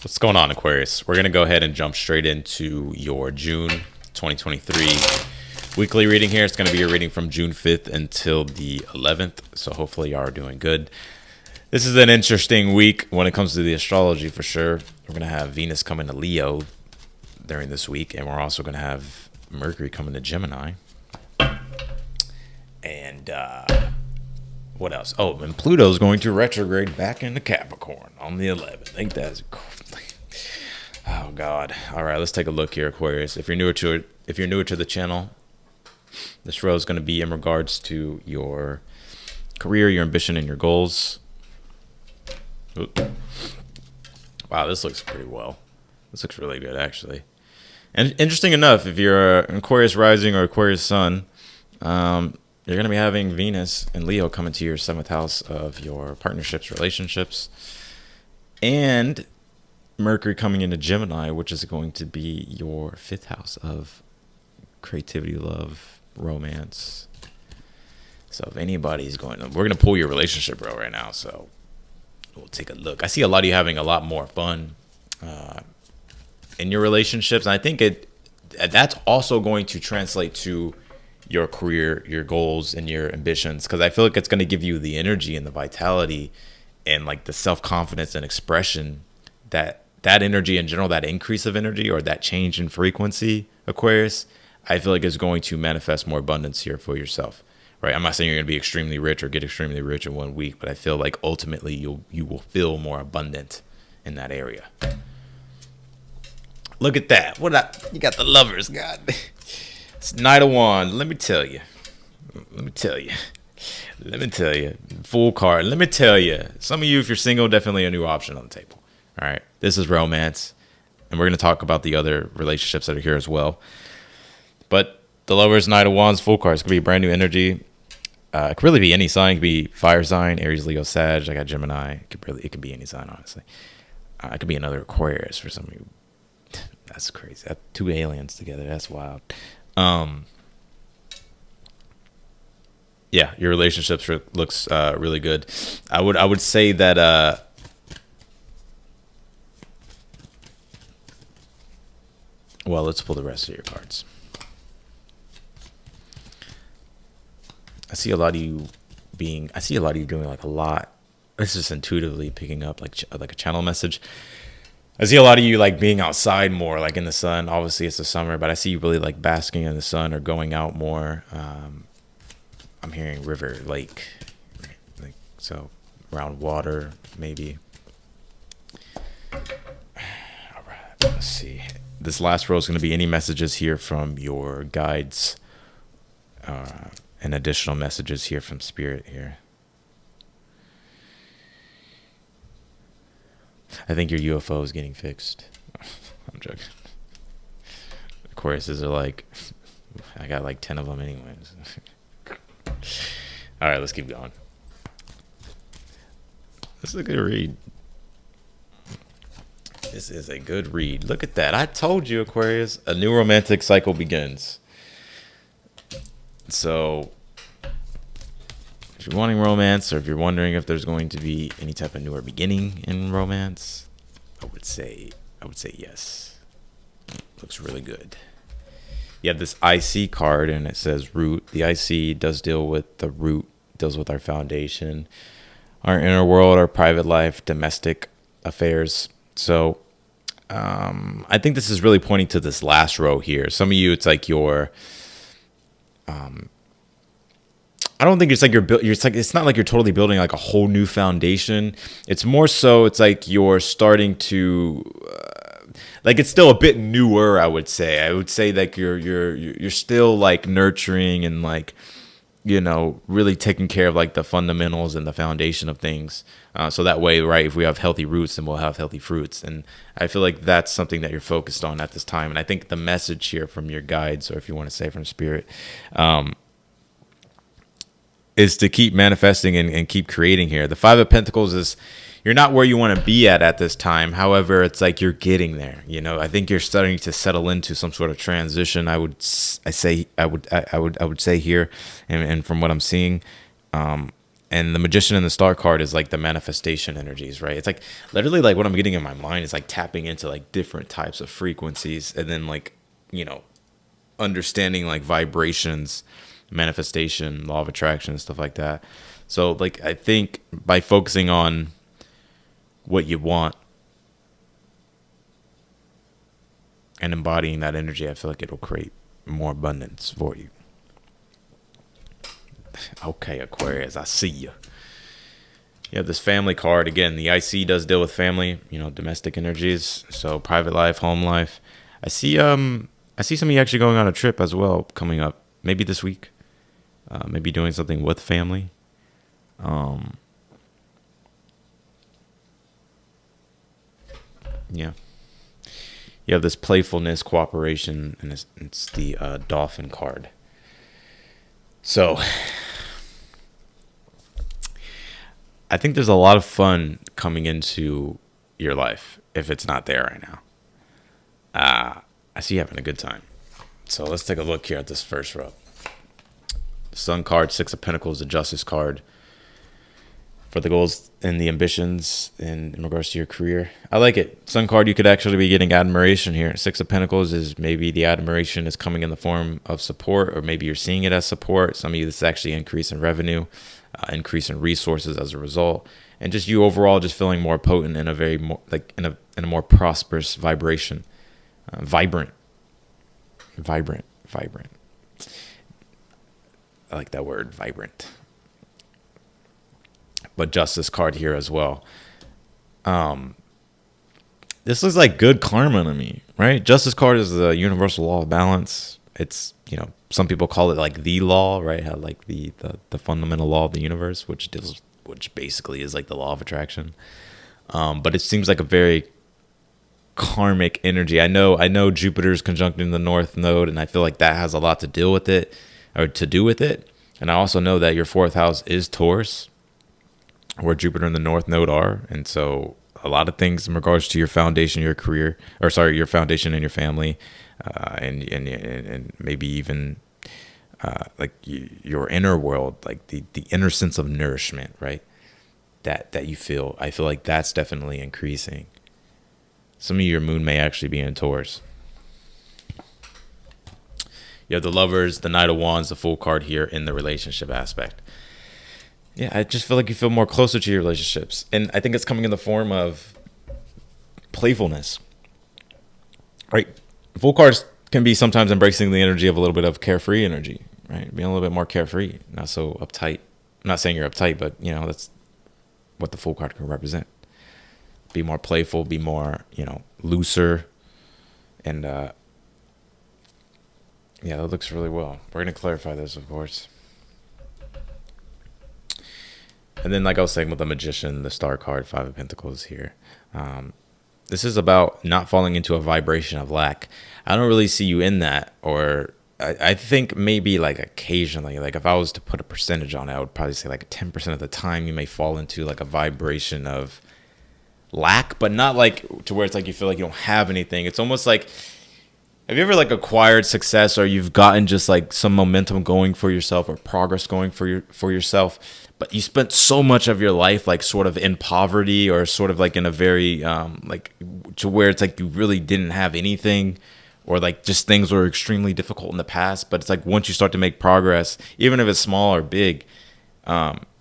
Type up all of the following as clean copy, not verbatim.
What's going on, Aquarius? We're going to go ahead and jump straight into your June 2023 weekly reading here. It's going to be a reading from June 5th until the 11th. So hopefully y'all are doing good. This is an interesting week when it comes to the astrology for sure. We're going to have Venus coming to Leo during this week. And we're also going to have Mercury coming to Gemini. And what else? Oh, and Pluto's going to retrograde back into Capricorn on the 11th. I think that's cool. Oh God! All right, let's take a look here, Aquarius. If you're newer to the channel, this row is going to be in regards to your career, your ambition, and your goals. Oop. Wow, this looks pretty well. This looks really good, actually. And interesting enough, if you're an Aquarius rising or Aquarius sun, you're going to be having Venus and Leo come into your 7th house of your partnerships, relationships, and Mercury coming into Gemini, which is going to be your 5th house of creativity, love, romance. So if anybody's we're going to pull your relationship row right now. So we'll take a look. I see a lot of you having a lot more fun in your relationships. And I think that's also going to translate to your career, your goals, and your ambitions. Because I feel like it's going to give you the energy and the vitality and like the self-confidence and expression that energy in general, that increase of energy or that change in frequency, Aquarius, I feel like is going to manifest more abundance here for yourself, right? I'm not saying you're going to be extremely rich or get extremely rich in 1 week, but I feel like ultimately you will feel more abundant in that area. Look at that. You got the lovers, God. It's Knight of Wands. Let me tell you. Full card. Let me tell you. Some of you, if you're single, definitely a new option on the table. All right, this is romance, and we're going to talk about the other relationships that are here as well. But the Lovers, Knight of Wands, full cards could be brand new energy. It could really be any sign. It could be fire sign, Aries, Leo, Sag. I got Gemini. It could be any sign, honestly. It could be another Aquarius for some of you. That's crazy. Two aliens together. That's wild. Yeah, your relationships looks really good. I would say that. Well, let's pull the rest of your cards. I see a lot of you doing like a lot. This is intuitively picking up like a channel message. I see a lot of you like being outside more, like in the sun. Obviously, it's the summer, but I see you really like basking in the sun or going out more. I'm hearing river, lake, like so around water, maybe. All right, let's see. This last row is going to be any messages here from your guides and additional messages here from Spirit here. I think your UFO is getting fixed. I'm joking. Aquariuses are like, I got like 10 of them anyways. All right, let's keep going. This is a good read. This is a good read. Look at that. I told you, Aquarius, a new romantic cycle begins. So if you're wanting romance or if you're wondering if there's going to be any type of newer beginning in romance, I would say yes. Looks really good. You have this IC card and it says root. The IC does deal with the root, deals with our foundation, our inner world, our private life, domestic affairs. So I think this is really pointing to this last row here. Some of you, it's like your, I don't think it's like it's not like you're totally building like a whole new foundation. It's more so it's like you're starting to, like it's still a bit newer. I would say like you're still like nurturing and like, you know, really taking care of like the fundamentals and the foundation of things. So that way, right, if we have healthy roots, then we'll have healthy fruits. And I feel like that's something that you're focused on at this time. And I think the message here from your guides, or if you want to say from Spirit, is to keep manifesting and keep creating here. The Five of Pentacles is, you're not where you want to be at this time. However, it's like you're getting there. You know, I think you're starting to settle into some sort of transition. I would say here, and from what I'm seeing, And the Magician and the Star card is like the manifestation energies, right? It's like literally like what I'm getting in my mind is like tapping into like different types of frequencies, and then like, you know, understanding like vibrations, manifestation, law of attraction, stuff like that. So like I think by focusing on what you want and embodying that energy, I feel like it'll create more abundance for you. Okay, Aquarius, I see you. You have this family card. Again, the IC does deal with family, you know, domestic energies. So private life, home life. I see some of you actually going on a trip as well coming up. Maybe this week. Maybe doing something with family. Yeah. You have this playfulness, cooperation, and it's the dolphin card. So I think there's a lot of fun coming into your life if it's not there right now. I see you having a good time. So let's take a look here at this first row. Sun card, Six of Pentacles, the Justice card. For the goals and the ambitions in regards to your career. I like it. Sun card, you could actually be getting admiration here. Six of Pentacles is maybe the admiration is coming in the form of support, or maybe you're seeing it as support. Some of you, this is actually increase in revenue, increase in resources as a result. And just you overall just feeling more potent in a very more, like in a more prosperous vibration. Vibrant. I like that word, vibrant. But Justice card here as well. This looks like good karma to me, right? Justice card is the universal law of balance. It's, you know, some people call it like the law, right? How like the fundamental law of the universe, which basically is like the law of attraction. But it seems like a very karmic energy. I know Jupiter's conjunct in the North Node, and I feel like that has a lot to deal with it, or to do with it. And I also know that your fourth house is Taurus, where Jupiter and the North Node are. And so a lot of things in regards to your foundation, your career, your foundation and your family, and maybe even like your inner world, like the inner sense of nourishment, right? That you feel. I feel like that's definitely increasing. Some of your moon may actually be in Taurus. You have the Lovers, the Knight of Wands, the Fool card here in the relationship aspect. Yeah, I just feel like you feel more closer to your relationships. And I think it's coming in the form of playfulness, right? Fool cards can be sometimes embracing the energy of a little bit of carefree energy, right? Being a little bit more carefree, not so uptight. I'm not saying you're uptight, but, you know, that's what the Fool card can represent. Be more playful, be more, you know, looser. And, yeah, that looks really well. We're going to clarify this, of course. And then, like I was saying with the Magician, the Star card, Five of Pentacles here. This is about not falling into a vibration of lack. I don't really see you in that, or I think maybe like occasionally, like if I was to put a percentage on it, I would probably say like 10% of the time you may fall into like a vibration of lack, but not like to where it's like you feel like you don't have anything. It's almost like, have you ever like acquired success, or you've gotten just like some momentum going for yourself, or progress going for yourself, but you spent so much of your life like sort of in poverty, or sort of like in a very like to where it's like you really didn't have anything, or like just things were extremely difficult in the past. But it's like once you start to make progress, even if it's small or big,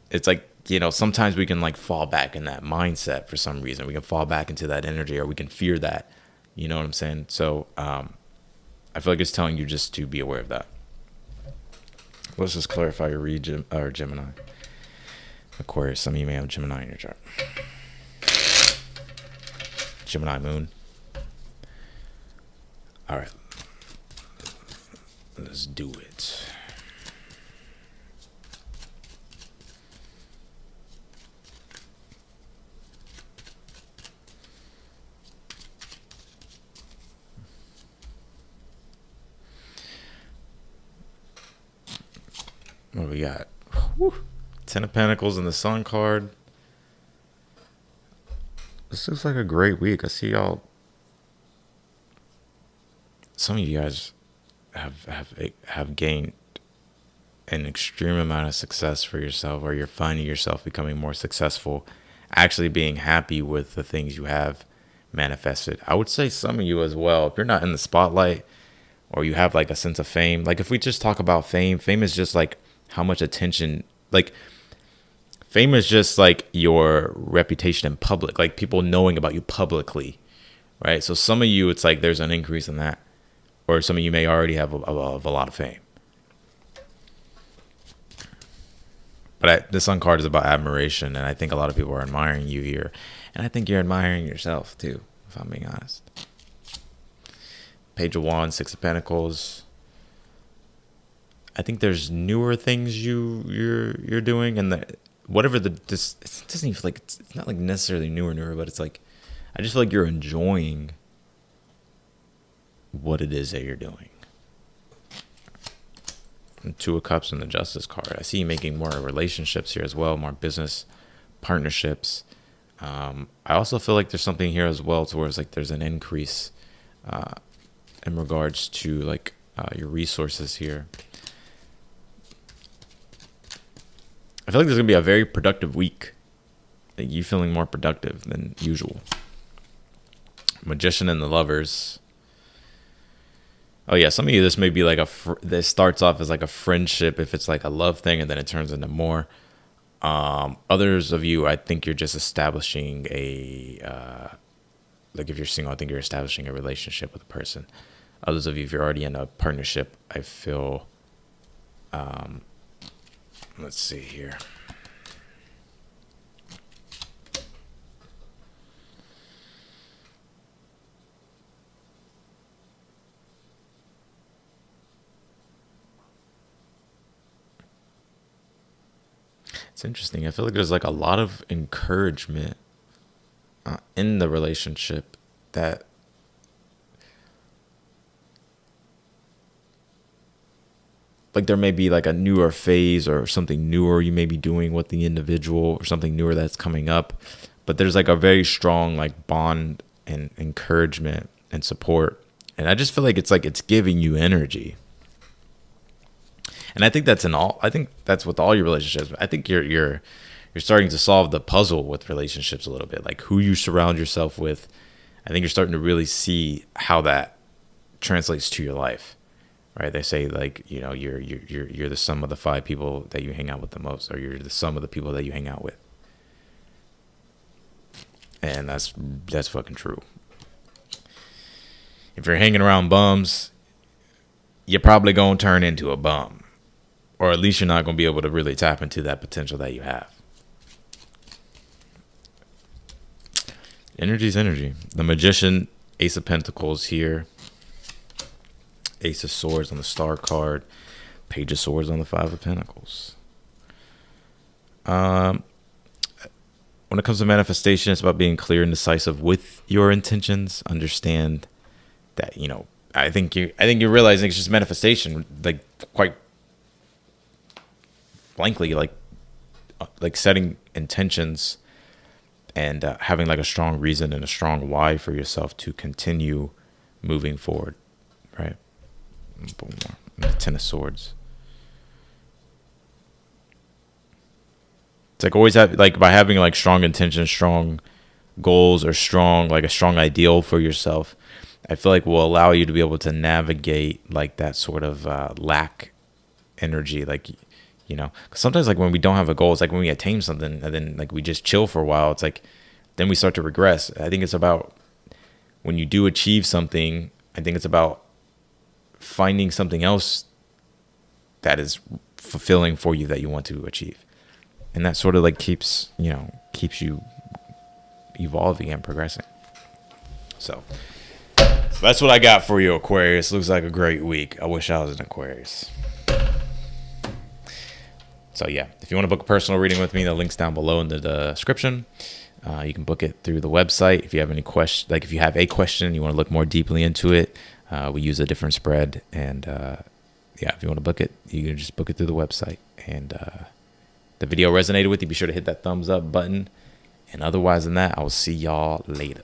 it's like, you know, sometimes we can like fall back in that mindset for some reason. We can fall back into that energy, or we can fear that. You know what I'm saying? So I feel like it's telling you just to be aware of that. Let's just clarify your or Gemini. Aquarius, some of you may have Gemini in your chart. Gemini moon. All right. Let's do it. What do we got? Whew. Ten of Pentacles and the Sun card. This looks like a great week. I see y'all. Some of you guys have gained an extreme amount of success for yourself, or you're finding yourself becoming more successful, actually being happy with the things you have manifested. I would say some of you as well, if you're not in the spotlight or you have like a sense of fame, like if we just talk about fame, fame is just like how much attention, like fame is just like your reputation in public, like people knowing about you publicly, right? So some of you, it's like there's an increase in that, or some of you may already have a lot of fame. But the Sun card is about admiration, and I think a lot of people are admiring you here. And I think you're admiring yourself, too, if I'm being honest. Page of Wands, Six of Pentacles. I think there's newer things you're doing, and whatever this it doesn't even feel like it's not like necessarily newer, but it's like I just feel like you're enjoying what it is that you're doing. And Two of Cups and the Justice card. I see you making more relationships here as well, more business partnerships. I also feel like there's something here as well towards like there's an increase in regards to like your resources here. I feel like there's gonna be a very productive week. Like you feeling more productive than usual. Magician and the Lovers. Oh yeah, some of you, this may be like this starts off as like a friendship if it's like a love thing, and then it turns into more. Others of you, I think you're just establishing like if you're single, I think you're establishing a relationship with a person. Others of you, if you're already in a partnership, I feel, let's see here. It's interesting. I feel like there's like a lot of encouragement in the relationship that like there may be like a newer phase or something newer you may be doing with the individual, or something newer that's coming up, but there's like a very strong like bond and encouragement and support, and I just feel like it's giving you energy. And I think that's with all your relationships. I think you're starting to solve the puzzle with relationships a little bit, like who you surround yourself with. I think you're starting to really see how that translates to your life, right? They say like, you know, you're the sum of the 5 people that you hang out with the most, or you're the sum of the people that you hang out with. And that's fucking true. If you're hanging around bums, you're probably going to turn into a bum. Or at least you're not going to be able to really tap into that potential that you have. Energy's energy. The Magician, Ace of Pentacles here. Ace of Swords on the Star card. Page of Swords on the 5 of Pentacles. When it comes to manifestation, it's about being clear and decisive with your intentions. Understand that, you know, I think you're realizing it's just manifestation, like quite blankly, like setting intentions and having like a strong reason and a strong why for yourself to continue moving forward, right? Boom, the 10 of Swords. It's like always have like by having like strong intentions, strong goals, or a strong ideal for yourself, I feel like will allow you to be able to navigate like that sort of lack energy, like, you know, 'cause sometimes like when we don't have a goal, it's like when we attain something and then like we just chill for a while, it's like then we start to regress. I think it's about when you do achieve something, I think it's about finding something else that is fulfilling for you that you want to achieve. And that sort of like keeps you evolving and progressing. So that's what I got for you, Aquarius. Looks like a great week. I wish I was an Aquarius. So yeah, if you want to book a personal reading with me, the link's down below in the description. You can book it through the website. If you have any question, like if you have a question, you want to look more deeply into it, we use a different spread. And yeah, if you want to book it, you can just book it through the website. And the video resonated with you, be sure to hit that thumbs up button. And otherwise than that, I will see y'all later.